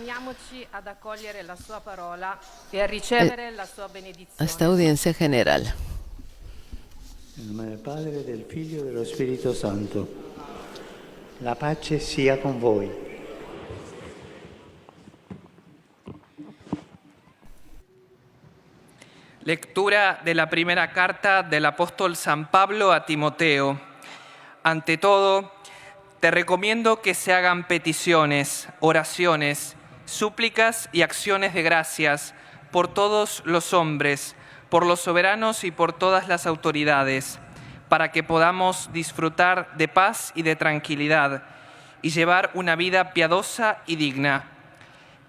Disponiamoci ad accogliere la sua parola e a ricevere la sua benedizione. Esta audiencia general. Nel nome del Padre, del Figlio e dello Spirito Santo. La pace sia con voi. Lectura de la primera carta del apóstol San Pablo a Timoteo. Ante todo, te recomiendo que se hagan peticiones, oraciones, súplicas y acciones de gracias por todos los hombres, por los soberanos y por todas las autoridades, para que podamos disfrutar de paz y de tranquilidad y llevar una vida piadosa y digna.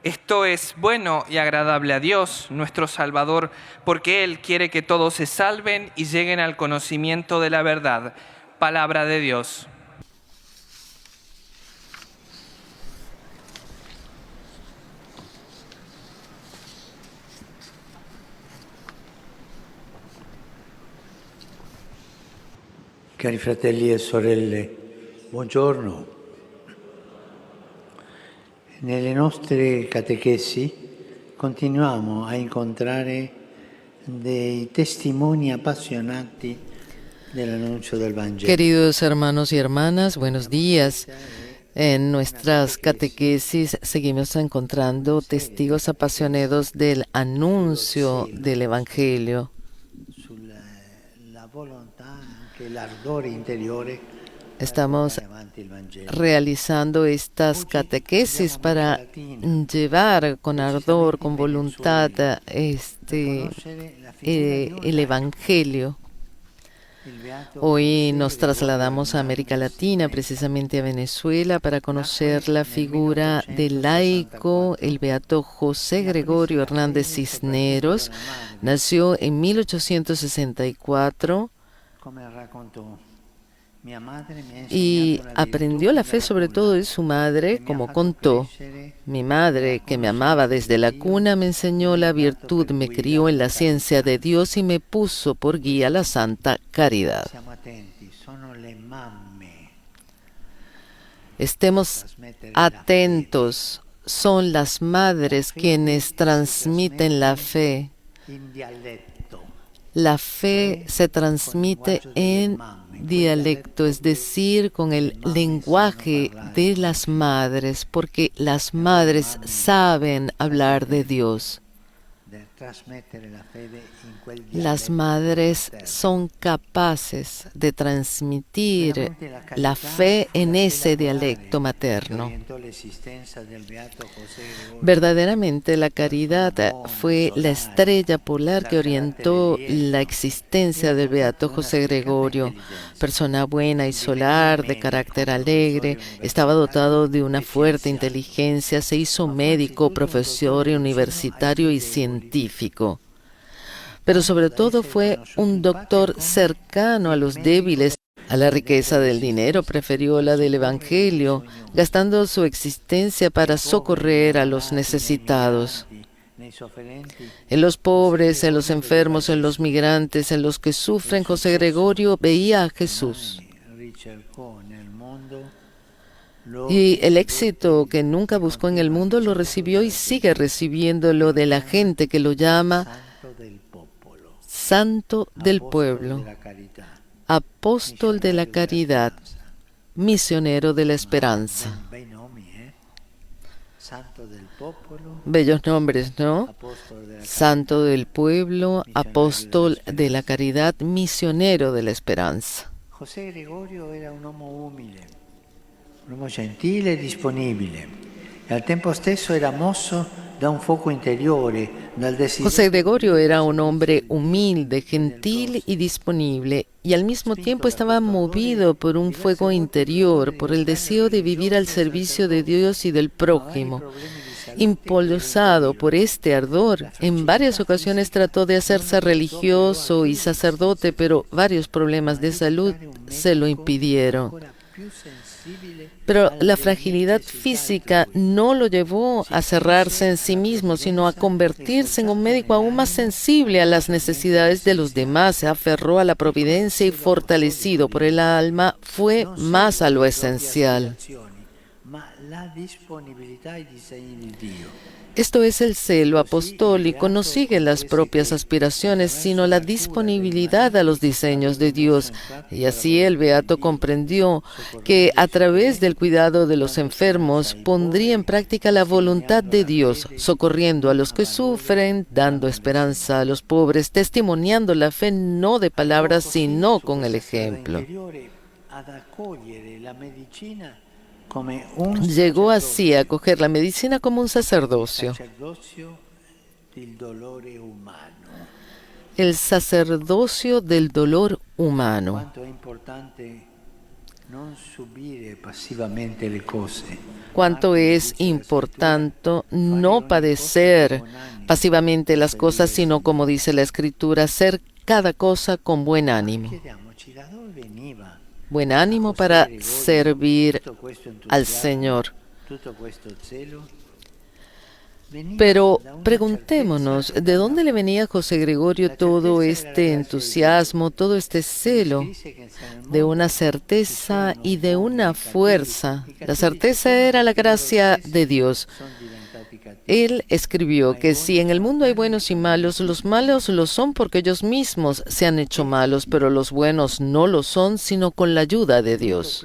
Esto es bueno y agradable a Dios, nuestro Salvador, porque Él quiere que todos se salven y lleguen al conocimiento de la verdad. Palabra de Dios. Cari fratelli e sorelle, buongiorno. Nelle nostre catechesi continuiamo a incontrare dei testimoni appassionati dell'annuncio del Vangelo. Queridos hermanos y hermanas, buenos días. En nuestras catequesis seguimos encontrando testigos apasionados del anuncio del Evangelio. Sulla volontà, anche l'ardore interiore. Estamos realizando estas catequesis para llevar con ardor, con voluntad, el Evangelio. Hoy nos trasladamos a América Latina, precisamente a Venezuela, para conocer la figura del laico, el beato José Gregorio Hernández Cisneros. Nació en 1864 y aprendió la fe sobre todo de su madre, como contó. Mi madre, que me amaba desde la cuna, me enseñó la virtud, me crió en la ciencia de Dios y me puso por guía la santa caridad. Estemos atentos, son las madres quienes transmiten la fe. La fe se transmite en dialecto, es decir, con el lenguaje de las madres, porque las madres saben hablar de Dios. Las madres son capaces de transmitir la fe en ese dialecto materno. Verdaderamente la caridad fue la estrella polar que orientó la existencia del beato José Gregorio. Persona buena y solar, de carácter alegre, estaba dotado de una fuerte inteligencia, se hizo médico, profesor universitario y científico. Pero sobre todo fue un doctor cercano a los débiles. A la riqueza del dinero prefirió la del Evangelio, gastando su existencia para socorrer a los necesitados. En los pobres, en los enfermos, en los migrantes, en los que sufren, José Gregorio veía a Jesús. Y el éxito que nunca buscó en el mundo lo recibió y sigue recibiéndolo de la gente que lo llama Santo del Pueblo, Apóstol de la Caridad, Misionero de la Esperanza. Bellos nombres, ¿no? Santo del Pueblo, Apóstol de la Caridad, Misionero de la Esperanza. José Gregorio era un uomo umile, un uomo gentile e disponibile, e al tempo stesso era mosso da un fuoco interiore, dal desiderio. José Gregorio era un hombre humilde, gentil y disponible, y al mismo tiempo estaba movido por un fuego interior, por el deseo de vivir al servicio de Dios y del prójimo. Impulsado por este ardor, en varias ocasiones trató de hacerse religioso y sacerdote, pero varios problemas de salud se lo impidieron. Pero la fragilidad física no lo llevó a cerrarse en sí mismo, sino a convertirse en un médico aún más sensible a las necesidades de los demás. Se aferró a la providencia y, fortalecido por el alma, fue más a lo esencial. ma la disponibilità ai disegni di Dio. Esto es, el celo apostólico no sigue las propias aspiraciones, sino la disponibilidad a los diseños de Dios. Y así el beato comprendió que a través del cuidado de los enfermos pondría en práctica la voluntad de Dios, socorriendo a los que sufren, dando esperanza a los pobres, testimoniando la fe no de palabras, sino con el ejemplo. Llegó así a acoger la medicina como un sacerdocio. El sacerdocio del dolor humano. Cuánto es importante no padecer pasivamente las cosas, sino, como dice la Escritura, hacer cada cosa con buen ánimo. Buen ánimo para servir al Señor. Pero preguntémonos, ¿de dónde le venía a José Gregorio todo este entusiasmo, todo este celo? De una certeza y de una fuerza. La certeza era la gracia de Dios. Él escribió que si en el mundo hay buenos y malos, los malos lo son porque ellos mismos se han hecho malos, pero los buenos no lo son, sino con la ayuda de Dios.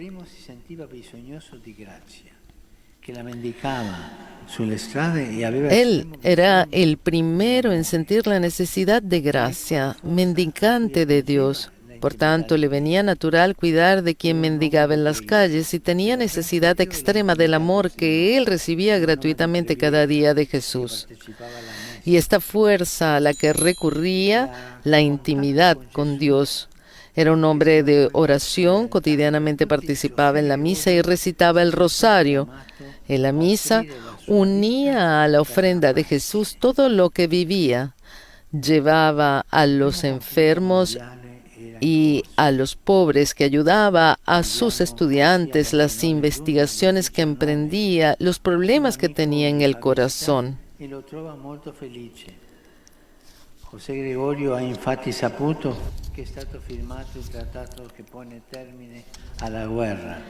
Él era el primero en sentir la necesidad de gracia, mendicante de Dios. Por tanto, le venía natural cuidar de quien mendigaba en las calles y tenía necesidad extrema del amor que él recibía gratuitamente cada día de Jesús. Y esta fuerza a la que recurría, la intimidad con Dios. Era un hombre de oración, cotidianamente participaba en la misa y recitaba el rosario. En la misa unía a la ofrenda de Jesús todo lo que vivía. Llevaba a los enfermos y a los pobres, que ayudaba a sus estudiantes, las investigaciones que emprendía, los problemas que tenía en el corazón. José Gregorio ha infatti saputo che è stato firmato il trattato che pone termine alla guerra.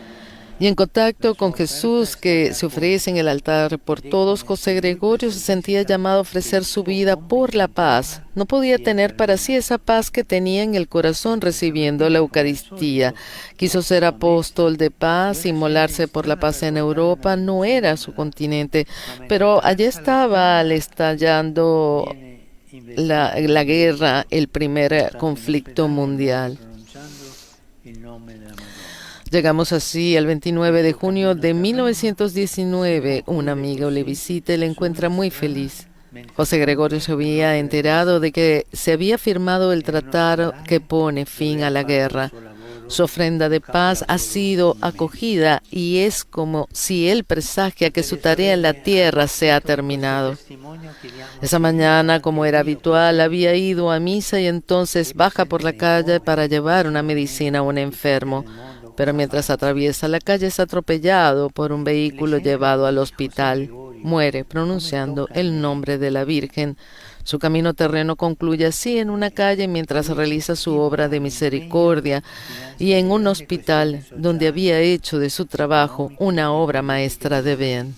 Y en contacto con Jesús, que se ofrece en el altar por todos, José Gregorio se sentía llamado a ofrecer su vida por la paz. No podía tener para sí esa paz que tenía en el corazón recibiendo la Eucaristía. Quiso ser apóstol de paz, inmolarse por la paz en Europa. No era su continente, pero allí estaba estallando la guerra, el primer conflicto mundial. Llegamos así al 29 de junio de 1919. Una amiga le visita y le encuentra muy feliz. José Gregorio se había enterado de que se había firmado el tratado que pone fin a la guerra. Su ofrenda de paz ha sido acogida y es como si él presagia que su tarea en la tierra se ha terminado. Esa mañana, como era habitual, había ido a misa y entonces baja por la calle para llevar una medicina a un enfermo. Pero mientras atraviesa la calle es atropellado por un vehículo llevado al hospital. Muere pronunciando el nombre de la Virgen. Su camino terreno concluye así en una calle mientras realiza su obra de misericordia y en un hospital donde había hecho de su trabajo una obra maestra de bien.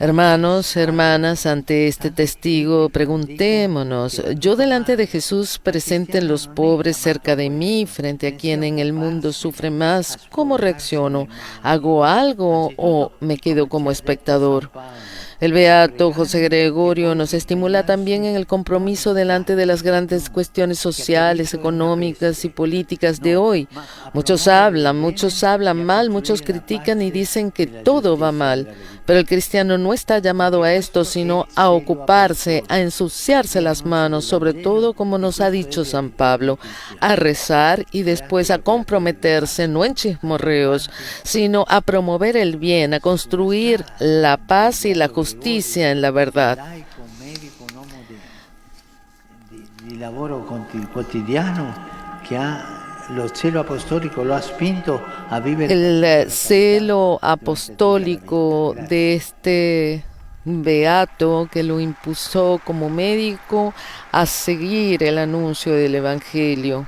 Hermanos, hermanas, ante este testigo, preguntémonos, yo delante de Jesús presente en los pobres cerca de mí, frente a quien en el mundo sufre más, ¿cómo reacciono? ¿Hago algo o me quedo como espectador? El beato José Gregorio nos estimula también en el compromiso delante de las grandes cuestiones sociales, económicas y políticas de hoy. Muchos hablan mal, muchos critican y dicen que todo va mal. Pero el cristiano no está llamado a esto, sino a ocuparse, a ensuciarse las manos, sobre todo, como nos ha dicho San Pablo, a rezar y después a comprometerse, no en chismorreos, sino a promover el bien, a construir la paz y la justicia en la verdad. Di lavoro quotidiano che ha lo celo apostólico lo ha spinto a vivere. El celo apostólico de este beato que lo impulsó como médico a seguir el anuncio del Evangelio.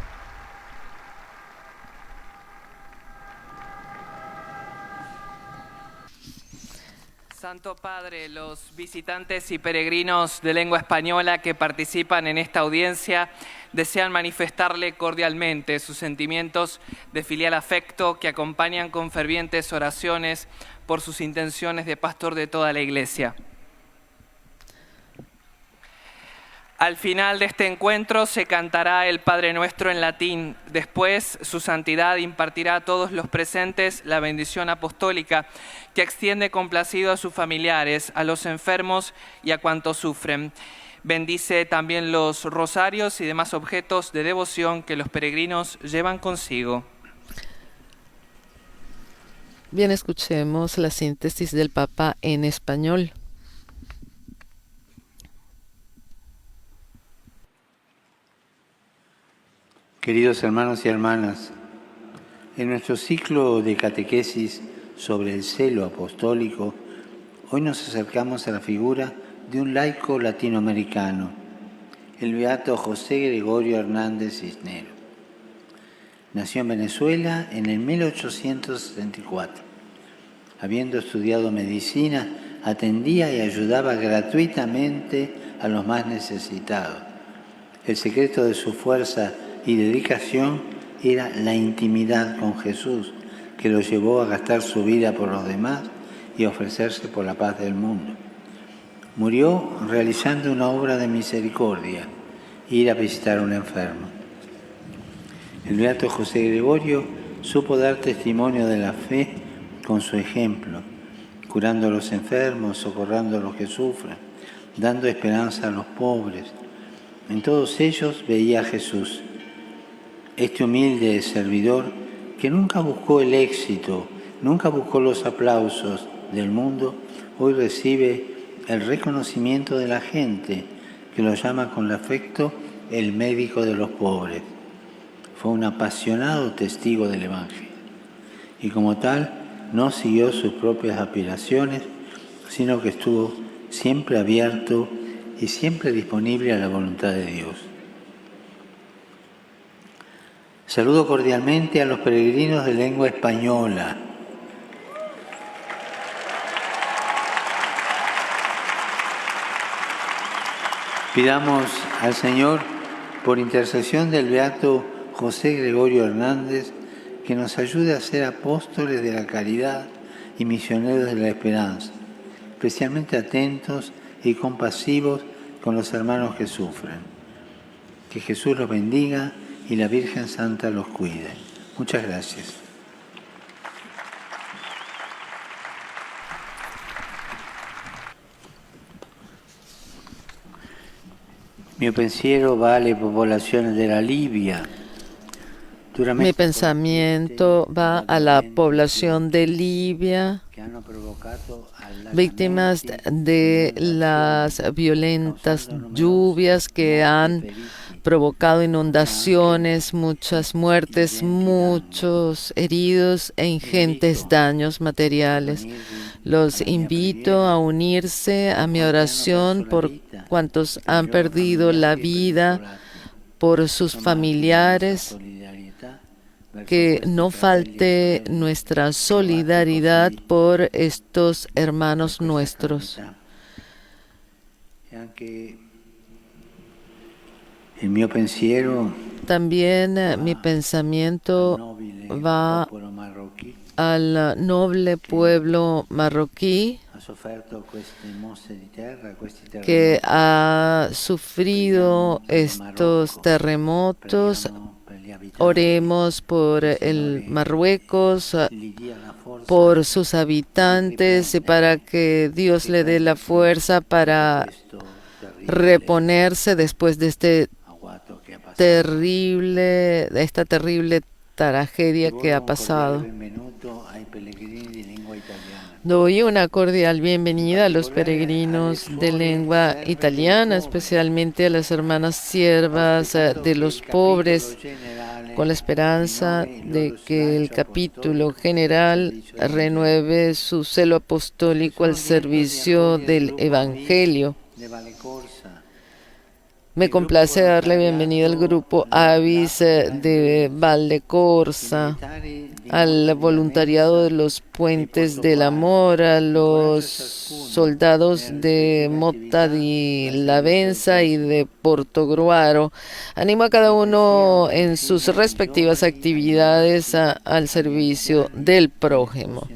Santo Padre, los visitantes y peregrinos de lengua española que participan en esta audiencia desean manifestarle cordialmente sus sentimientos de filial afecto que acompañan con fervientes oraciones por sus intenciones de pastor de toda la Iglesia. Al final de este encuentro se cantará el Padre Nuestro en latín. Después, su santidad impartirá a todos los presentes la bendición apostólica que extiende complacido a sus familiares, a los enfermos y a cuantos sufren. Bendice también los rosarios y demás objetos de devoción que los peregrinos llevan consigo. Bien, escuchemos la síntesis del Papa en español. Queridos hermanos y hermanas, en nuestro ciclo de catequesis sobre el celo apostólico, hoy nos acercamos a la figura de un laico latinoamericano, el beato José Gregorio Hernández Cisneros. Nació en Venezuela en el 1864. Habiendo estudiado medicina, atendía y ayudaba gratuitamente a los más necesitados. El secreto de su fuerza y dedicación era la intimidad con Jesús, que lo llevó a gastar su vida por los demás y a ofrecerse por la paz del mundo. Murió realizando una obra de misericordia, ir a visitar a un enfermo. El beato José Gregorio supo dar testimonio de la fe con su ejemplo, curando a los enfermos, socorrando a los que sufren, dando esperanza a los pobres. En todos ellos veía a Jesús. Este humilde servidor, que nunca buscó el éxito, nunca buscó los aplausos del mundo, hoy recibe el reconocimiento de la gente, que lo llama con afecto el médico de los pobres. Fue un apasionado testigo del Evangelio y como tal no siguió sus propias aspiraciones, sino que estuvo siempre abierto y siempre disponible a la voluntad de Dios. Saludo cordialmente a los peregrinos de lengua española. Pidamos al Señor, por intercesión del beato José Gregorio Hernández, que nos ayude a ser apóstoles de la caridad y misioneros de la esperanza, especialmente atentos y compasivos con los hermanos que sufren. Que Jesús los bendiga y la Virgen Santa los cuide. Muchas gracias. Mi pensiero va alle popolazioni della Libia. Mi pensamiento va a la población de Libia, víctimas de las violentas lluvias que han provocado inundaciones, muchas muertes, muchos heridos e ingentes daños materiales. Los invito a unirse a mi oración por cuantos han perdido la vida, por sus familiares. Que no falte nuestra solidaridad por estos hermanos nuestros. También mi pensamiento va al noble pueblo marroquí que ha sufrido estos terremotos. Oremos por el Marruecos, por sus habitantes y para que Dios le dé la fuerza para reponerse después de esta terrible tragedia que ha pasado. Doy una cordial bienvenida a los peregrinos de lengua italiana, especialmente a las hermanas siervas de los pobres, con la esperanza de que el capítulo general renueve su celo apostólico al servicio del Evangelio. Me complace darle bienvenida al grupo Avis de Valdecorsa, al voluntariado de los Puentes del Amor, a los soldados de Motta di Lavenza y de Portogruaro. Animo a cada uno en sus respectivas actividades al servicio del prójimo.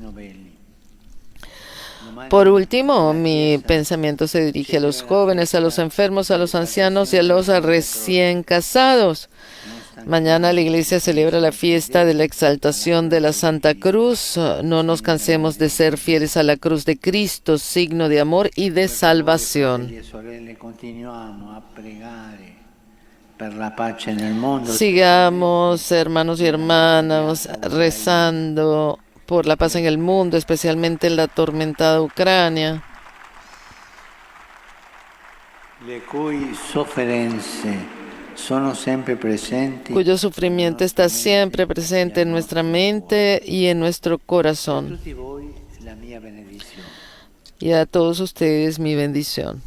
Por último, mi pensamiento se dirige a los jóvenes, a los enfermos, a los ancianos y a los recién casados. Mañana la iglesia celebra la fiesta de la exaltación de la Santa Cruz. No nos cansemos de ser fieles a la cruz de Cristo, signo de amor y de salvación. Sigamos, hermanos y hermanas, rezando por la paz en el mundo, especialmente en la atormentada Ucrania, cuyo sufrimiento está siempre presente en nuestra mente y en nuestro corazón. Y a todos ustedes mi bendición.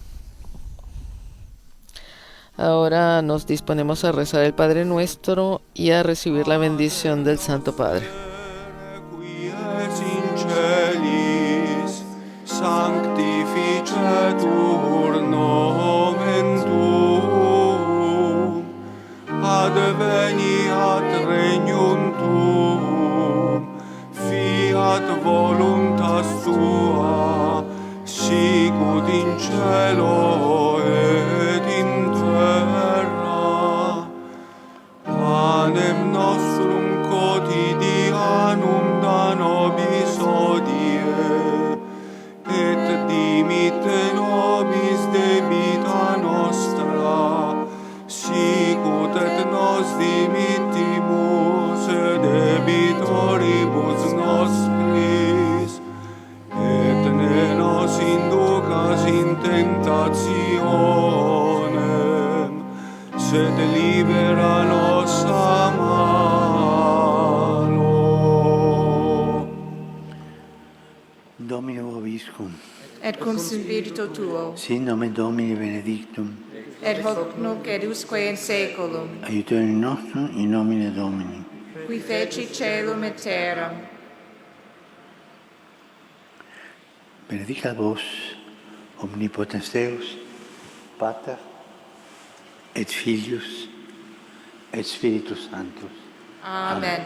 Ahora nos disponemos a rezar el Padre Nuestro y a recibir la bendición del Santo Padre. Sanctificetur nomen tuum, adveniat regnum tuum, fiat voluntas tua, sicut in cielo et in terra. Panem nostrum quotidianum da nobis hodie, et dimitte nobis debita nostra, sicut et nos dimittimus debitoribus nostris, et ne nos inducas in tentationem, sed libera nos a malo. Domino vobiscum. Et cum spiritu tuo, Sin nomen Domini benedictum. et hoc nunc et usque in saeculum, Aiutorium nostrum in nomine Domini. qui feci caelum et terram. Benedicat vos, omnipotens Deus, Pater, et Filius, et Spiritus Sanctus. Amen.